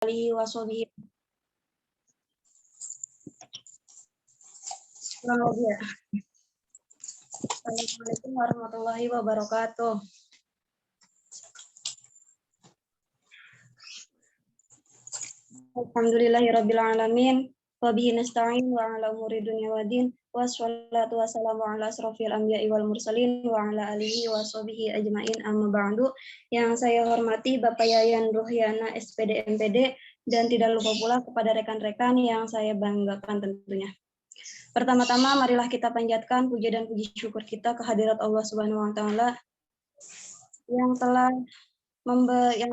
alihi wa sahbihi. Assalamualaikum warahmatullahi wabarakatuh. Alhamdulillahirabbil alamin. Wa bihi nasta'in wa ala umuri dunya waddin. Wassalatu wassalamu ala asrofil anbiya'i wal mursalin wa ala alihi wa sahbihi ajmain, amma ba'du. Yang saya hormati Bapak Yayan Ruhyana SPD MPD, dan tidak lupa pula kepada rekan-rekan yang saya banggakan tentunya. Pertama-tama marilah kita panjatkan puja dan puji syukur kita kehadirat Allah Subhanahu wa taala yang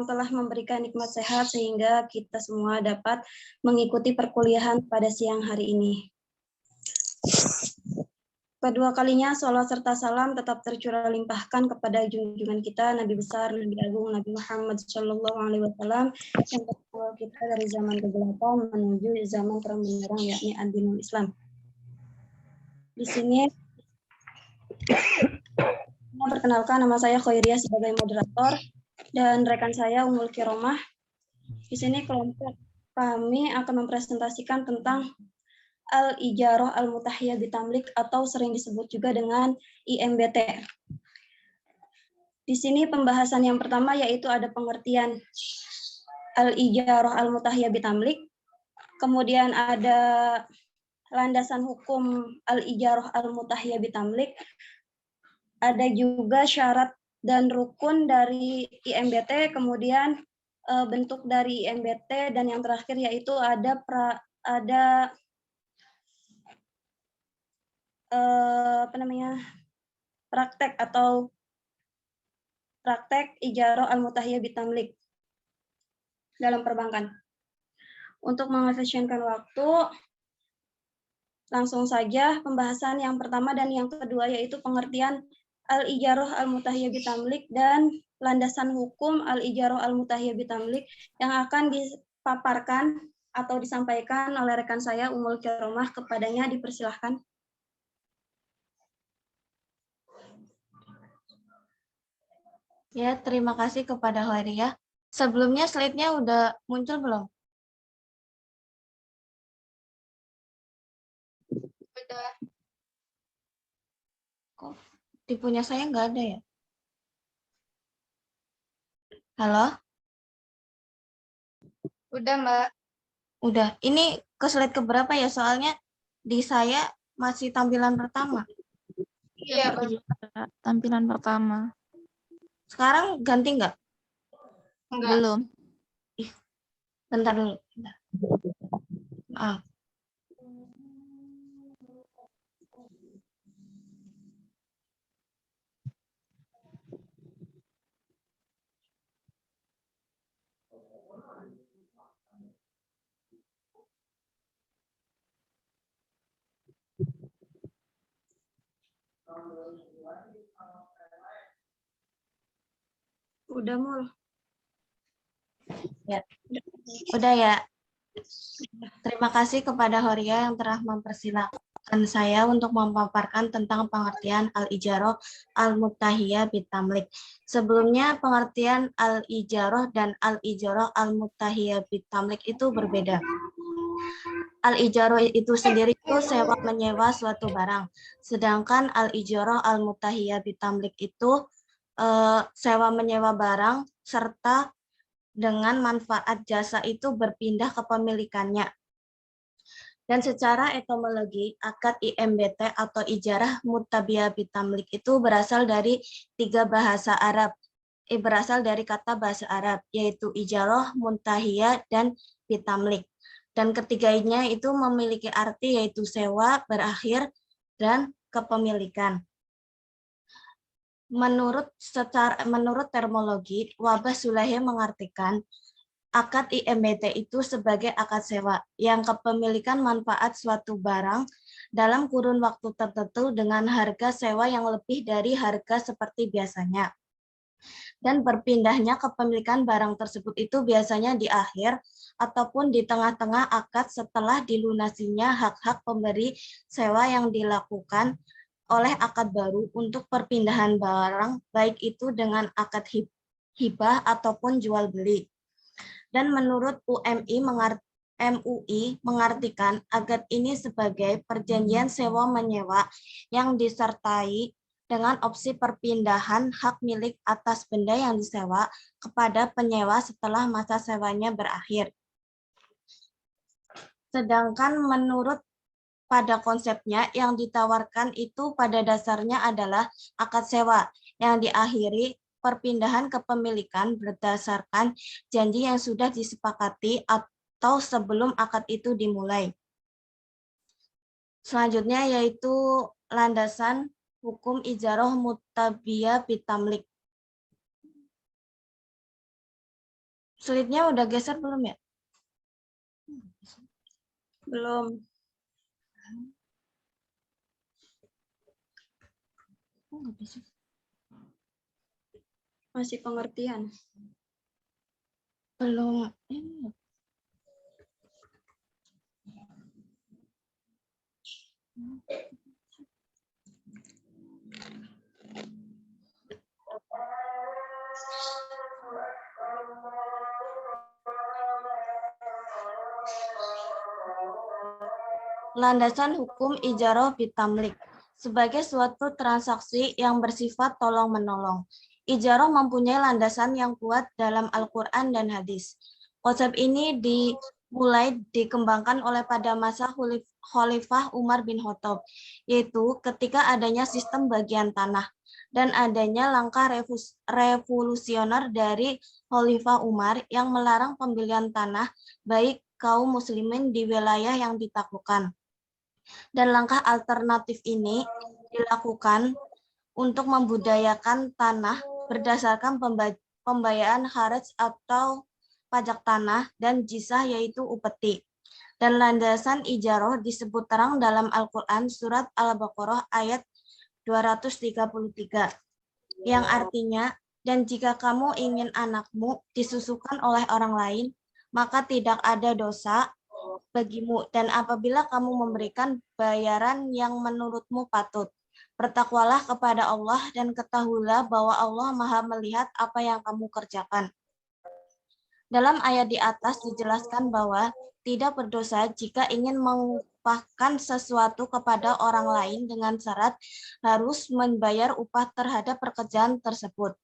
telah memberikan nikmat sehat sehingga kita semua dapat mengikuti perkuliahan pada siang hari ini. Kedua kalinya, salawat serta salam tetap tercurah limpahkan kepada junjungan kita, Nabi besar, Nabi agung, Nabi Muhammad SAW, yang membawa kita dari zaman kegelapan menuju zaman terang benderang, yakni ad-dinul Islam. Di sini, perkenalkan, nama saya Khairiyah sebagai moderator, dan rekan saya Ummul Kiromah. Di sini kelompok kami akan mempresentasikan tentang Al-Ijarah Al-Mutahiyah Bitamlik atau sering disebut juga dengan IMBT. Di sini pembahasan yang pertama yaitu ada pengertian Al-Ijarah Al-Mutahiyah Bitamlik, kemudian ada landasan hukum Al-Ijarah Al-Mutahiyah Bitamlik, ada juga syarat dan rukun dari IMBT, kemudian bentuk dari IMBT, dan yang terakhir yaitu ada praktek atau praktek Ijarah Al-Mutahiyah Bitamlik dalam perbankan. Untuk mengefisienkan waktu, langsung saja pembahasan yang pertama dan yang kedua yaitu pengertian Al-Ijarah Al-Mutahiyah Bitamlik dan landasan hukum Al-Ijarah Al-Mutahiyah Bitamlik yang akan dipaparkan atau disampaikan oleh rekan saya Ummul Kiromah. Kepadanya dipersilahkan. Ya, terima kasih kepada Khairiyah. Sebelumnya slide-nya udah muncul belum? Udah. Kok di punya saya nggak ada ya? Halo? Udah, Mbak. Udah. Ini ke slide keberapa ya? Soalnya di saya masih tampilan pertama. Iya, Tampilan pertama. Sekarang ganti nggak? Enggak. Belum. Bentar dulu. Udah, Mul. Ya. Udah ya. Terima kasih kepada Horia yang telah mempersilahkan saya untuk memaparkan tentang pengertian Al-Ijarah Al-Mutahiyah Bitamlik. Sebelumnya pengertian Al-Ijarah dan Al-Ijarah Al-Mutahiyah Bitamlik itu berbeda. Al-Ijarah itu sendiri itu sewa menyewa suatu barang. Sedangkan Al-Ijarah Al-Mutahiyah Bitamlik itu sewa menyewa barang serta dengan manfaat jasa itu berpindah kepemilikannya. Dan secara etimologi, akad IMBT atau Ijarah Mutabiyah Bitamlik itu berasal dari berasal dari kata bahasa Arab, yaitu Ijarah, Muntahiyah, dan Bitamlik. Dan ketiganya itu memiliki arti yaitu sewa, berakhir, dan kepemilikan. Menurut terminologi, Wabah Sulaihi mengartikan akad IMBT itu sebagai akad sewa yang kepemilikan manfaat suatu barang dalam kurun waktu tertentu dengan harga sewa yang lebih dari harga seperti biasanya. Dan berpindahnya kepemilikan barang tersebut itu biasanya di akhir ataupun di tengah-tengah akad setelah dilunasinya hak-hak pemberi sewa yang dilakukan oleh akad baru untuk perpindahan barang, baik itu dengan akad hibah ataupun jual beli. Dan menurut MUI mengartikan akad ini sebagai perjanjian sewa-menyewa yang disertai dengan opsi perpindahan hak milik atas benda yang disewa kepada penyewa setelah masa sewanya berakhir. Sedangkan menurut pada konsepnya yang ditawarkan itu pada dasarnya adalah akad sewa yang diakhiri perpindahan kepemilikan berdasarkan janji yang sudah disepakati atau sebelum akad itu dimulai. Selanjutnya yaitu landasan hukum ijarah mutabiyah bitamlik. Slide-nya udah geser belum ya? Belum. Masih pengertian. Belum. Landasan hukum ijarah bitamlik sebagai suatu transaksi yang bersifat tolong-menolong. Ijarah mempunyai landasan yang kuat dalam Al-Quran dan hadis. Konsep ini dimulai dikembangkan oleh pada masa Khalifah Umar bin Khattab, yaitu ketika adanya sistem bagian tanah dan adanya langkah revolusioner dari Khalifah Umar yang melarang pembelian tanah baik kaum muslimin di wilayah yang ditaklukkan. Dan langkah alternatif ini dilakukan untuk membudayakan tanah berdasarkan pembayaran kharaj atau pajak tanah dan jizah yaitu upeti. Dan landasan ijarah disebut terang dalam Al-Quran surat Al-Baqarah ayat 233 yang artinya, dan jika kamu ingin anakmu disusukan oleh orang lain, maka tidak ada dosa bagimu, dan apabila kamu memberikan bayaran yang menurutmu patut, bertakwalah kepada Allah dan ketahuilah bahwa Allah Maha melihat apa yang kamu kerjakan. Dalam ayat di atas dijelaskan bahwa tidak berdosa jika ingin mengupahkan sesuatu kepada orang lain dengan syarat harus membayar upah terhadap pekerjaan tersebut.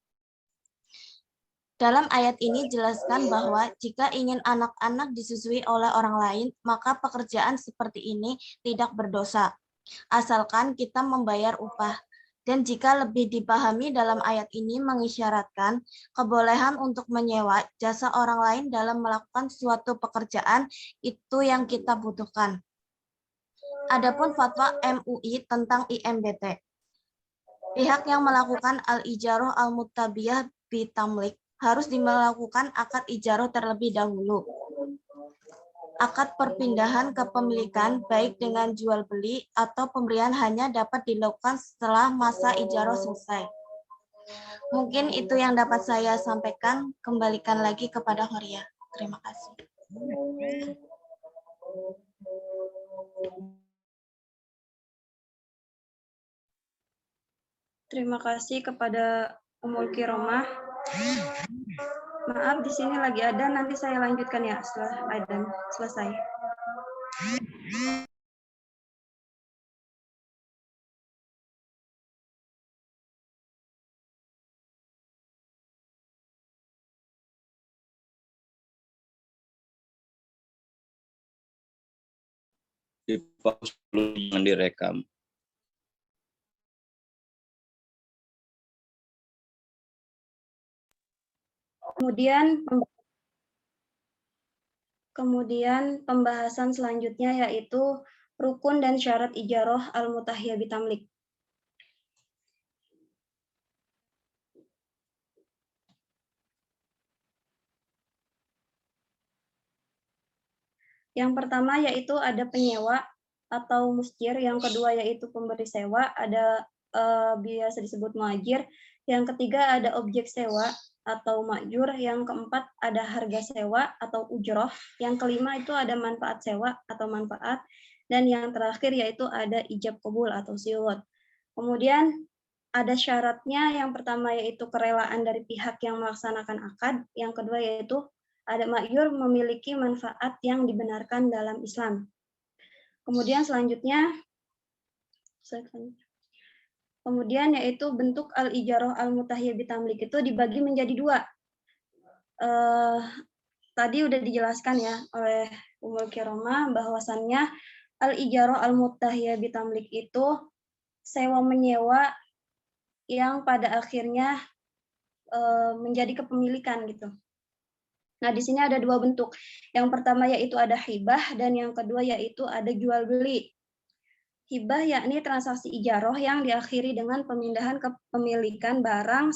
Dalam ayat ini jelaskan bahwa jika ingin anak-anak disusui oleh orang lain, maka pekerjaan seperti ini tidak berdosa, asalkan kita membayar upah. Dan jika lebih dipahami dalam ayat ini mengisyaratkan kebolehan untuk menyewa jasa orang lain dalam melakukan suatu pekerjaan itu yang kita butuhkan. Adapun fatwa MUI tentang IMBT. Pihak yang melakukan al-ijarah al-mutabiyah bitamlik harus melakukan akad ijarah terlebih dahulu. Akad perpindahan kepemilikan baik dengan jual beli atau pemberian hanya dapat dilakukan setelah masa ijarah selesai. Mungkin itu yang dapat saya sampaikan. Kembalikan lagi kepada Horia. Terima kasih. Terima kasih kepada Ummul Kiromah. Maaf, di sini lagi ada, nanti saya lanjutkan ya setelah adzan selesai. Di pause dulu, jangan direkam. Kemudian pembahasan selanjutnya yaitu rukun dan syarat ijarah al-mutahiyah bitamlik. Yang pertama yaitu ada penyewa atau musjir, yang kedua yaitu pemberi sewa, ada biasa disebut muajir, yang ketiga ada objek sewa atau ma'jur, yang keempat ada harga sewa atau ujroh, yang kelima itu ada manfaat sewa atau manfaat, dan yang terakhir yaitu ada ijab qabul atau siwot. Kemudian ada syaratnya, yang pertama yaitu kerelaan dari pihak yang melaksanakan akad, yang kedua yaitu Adat ma'yur memiliki manfaat yang dibenarkan dalam Islam. Kemudian selanjutnya, yaitu bentuk al-ijarah al-mutahiyah bitamlik itu dibagi menjadi dua. Tadi udah dijelaskan ya oleh Ummul Kiromah bahwasannya al-ijarah al-mutahiyah bitamlik itu sewa menyewa yang pada akhirnya menjadi kepemilikan gitu. Nah, di sini ada dua bentuk. Yang pertama yaitu ada hibah dan yang kedua yaitu ada jual beli. Hibah yakni transaksi ijaroh yang diakhiri dengan pemindahan kepemilikan barang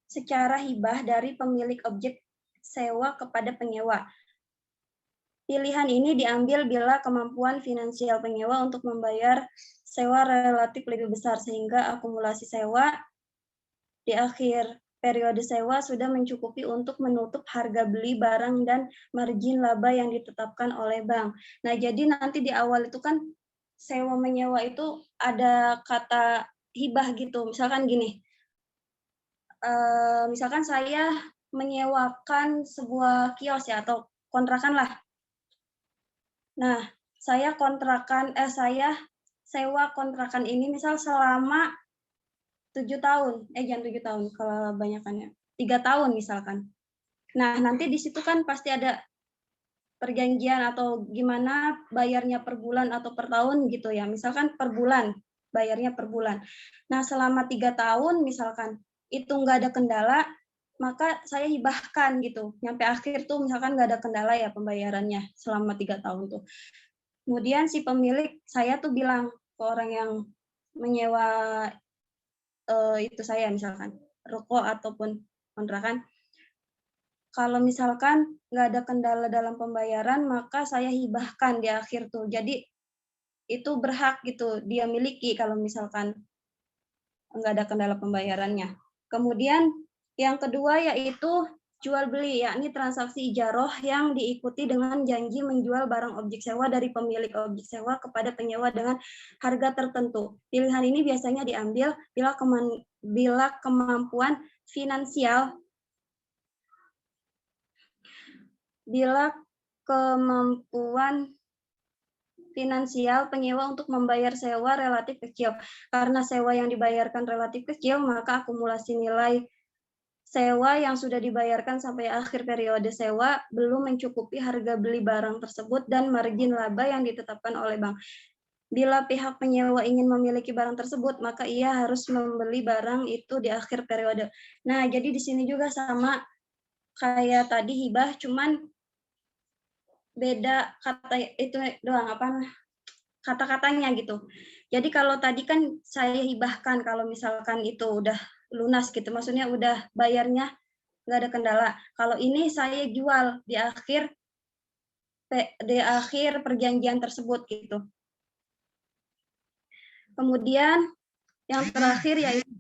secara hibah dari pemilik objek sewa kepada penyewa. Pilihan ini diambil bila kemampuan finansial penyewa untuk membayar sewa relatif lebih besar sehingga akumulasi sewa di akhir periode sewa sudah mencukupi untuk menutup harga beli barang dan margin laba yang ditetapkan oleh bank. Nah, jadi nanti di awal itu kan sewa menyewa itu ada kata hibah gitu. Misalkan gini, misalkan saya menyewakan sebuah kios ya atau kontrakan lah. Nah, saya sewa kontrakan ini misal selama 7 tahun, jangan 7 tahun, kalau banyakannya 3 tahun misalkan. Nah, nanti di situ kan pasti ada perjanjian atau gimana bayarnya per bulan atau per tahun gitu ya. Misalkan per bulan, bayarnya per bulan. Nah, selama 3 tahun misalkan itu nggak ada kendala, maka saya hibahkan gitu. Nyampe akhir tuh misalkan nggak ada kendala ya pembayarannya selama 3 tahun tuh. Kemudian si pemilik saya tuh bilang ke orang yang menyewa itu saya misalkan ruko ataupun kontrakan, kalau misalkan nggak ada kendala dalam pembayaran maka saya hibahkan di akhir tuh. Jadi itu berhak gitu dia miliki kalau misalkan nggak ada kendala pembayarannya. Kemudian yang kedua yaitu jual beli, yakni transaksi ijaroh yang diikuti dengan janji menjual barang objek sewa dari pemilik objek sewa kepada penyewa dengan harga tertentu. Pilihan ini biasanya diambil bila kemampuan finansial penyewa untuk membayar sewa relatif kecil. Karena sewa yang dibayarkan relatif kecil, maka akumulasi nilai sewa yang sudah dibayarkan sampai akhir periode sewa belum mencukupi harga beli barang tersebut dan margin laba yang ditetapkan oleh bank. Bila pihak penyewa ingin memiliki barang tersebut, maka ia harus membeli barang itu di akhir periode. Nah, jadi di sini juga sama kayak tadi hibah, cuman beda kata itu doang, kata-katanya gitu. Jadi kalau tadi kan saya hibahkan kalau misalkan itu udah lunas gitu, maksudnya udah bayarnya nggak ada kendala. Kalau ini saya jual di akhir perjanjian tersebut gitu. Kemudian yang terakhir yaitu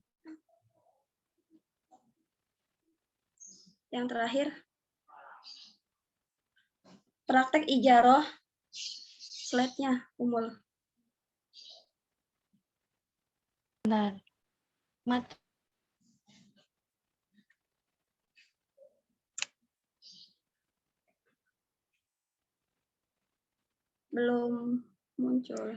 praktek ijaroh. Slide-nya Umul. Benar. Belum muncul.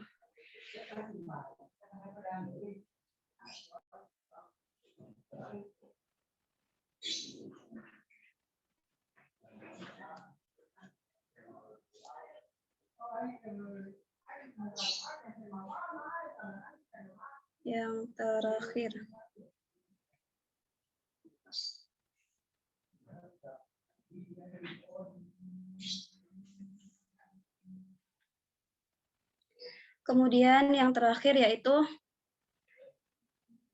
Yang terakhir. Kemudian yang terakhir yaitu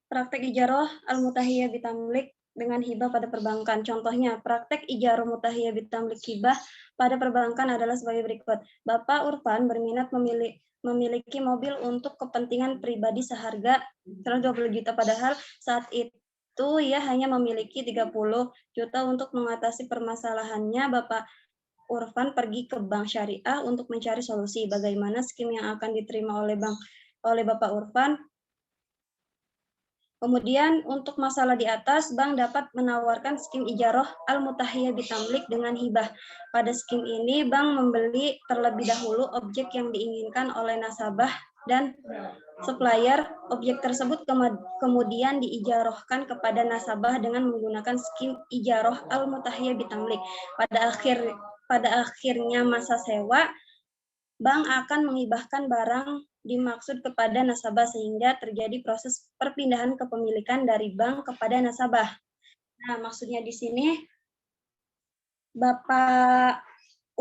praktek ijaroh al-mutahiyah bitamlik dengan hibah pada perbankan. Contohnya, praktek ijaroh mutahiyah bitamlik hibah pada perbankan adalah sebagai berikut. Bapak Urfan berminat memiliki mobil untuk kepentingan pribadi seharga 120 juta, padahal saat itu ia hanya memiliki 30 juta. Untuk mengatasi permasalahannya, Bapak Urfan pergi ke bank syariah untuk mencari solusi. Bagaimana skim yang akan diterima oleh Bapak Urfan? Kemudian untuk masalah di atas, bank dapat menawarkan skim ijaroh al-mutahiyah bitamlik dengan hibah. Pada skim ini, bank membeli terlebih dahulu objek yang diinginkan oleh nasabah dan supplier. Objek tersebut kemudian diijarohkan kepada nasabah dengan menggunakan skim ijaroh al-mutahiyah bitamlik. Pada akhirnya masa sewa, bank akan mengibahkan barang dimaksud kepada nasabah sehingga terjadi proses perpindahan kepemilikan dari bank kepada nasabah. Nah, maksudnya di sini Bapak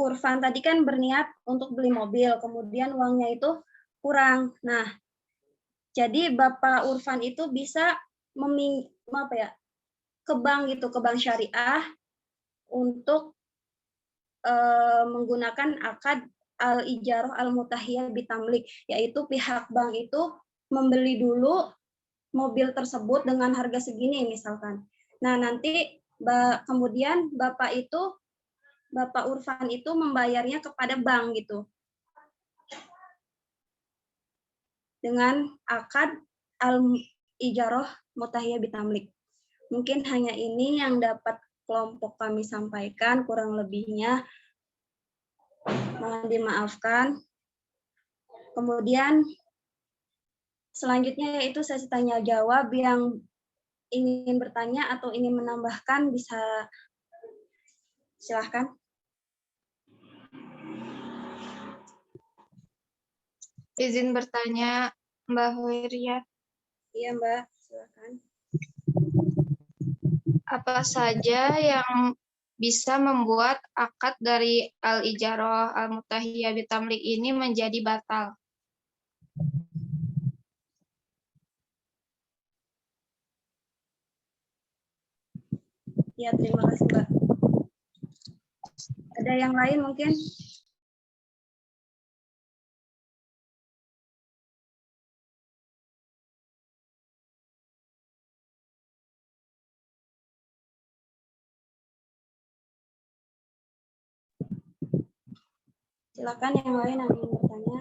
Urfan tadi kan berniat untuk beli mobil, kemudian uangnya itu kurang. Nah, jadi Bapak Urfan itu bisa ke bank gitu, ke bank syariah untuk menggunakan akad al-ijarah al-mutahiyah bitamlik, yaitu pihak bank itu membeli dulu mobil tersebut dengan harga segini misalkan. Nah, nanti kemudian Bapak Urfan itu membayarnya kepada bank gitu. Dengan akad al-ijarah mutahiyah bitamlik. Mungkin hanya ini yang dapat kelompok kami sampaikan, kurang lebihnya mohon dimaafkan. Kemudian selanjutnya yaitu sesi tanya jawab. Yang ingin bertanya atau ingin menambahkan bisa silahkan. Izin bertanya, Mbak Hoiria, Iya Mbak, silahkan. apa saja yang bisa membuat akad dari al-ijarah al-mutahiyah bitamlik ini menjadi batal? Ya, terima kasih Mbak. Ada yang lain mungkin? Silakan yang lain yang ingin bertanya.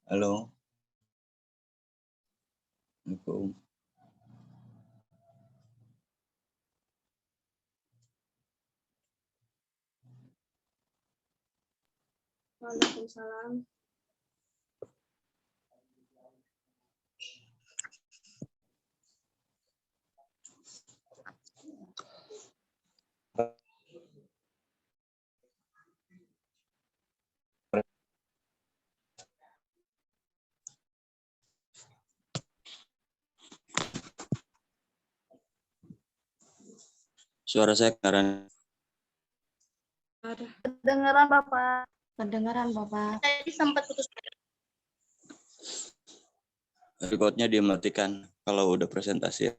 Halo. Assalamualaikum. Waalaikumsalam. Suara saya kedengaran. Ada. Kedengaran Bapak. Kedengaran Bapak. Tadi sempat putus. Recordnya dimatikan kalau udah presentasi.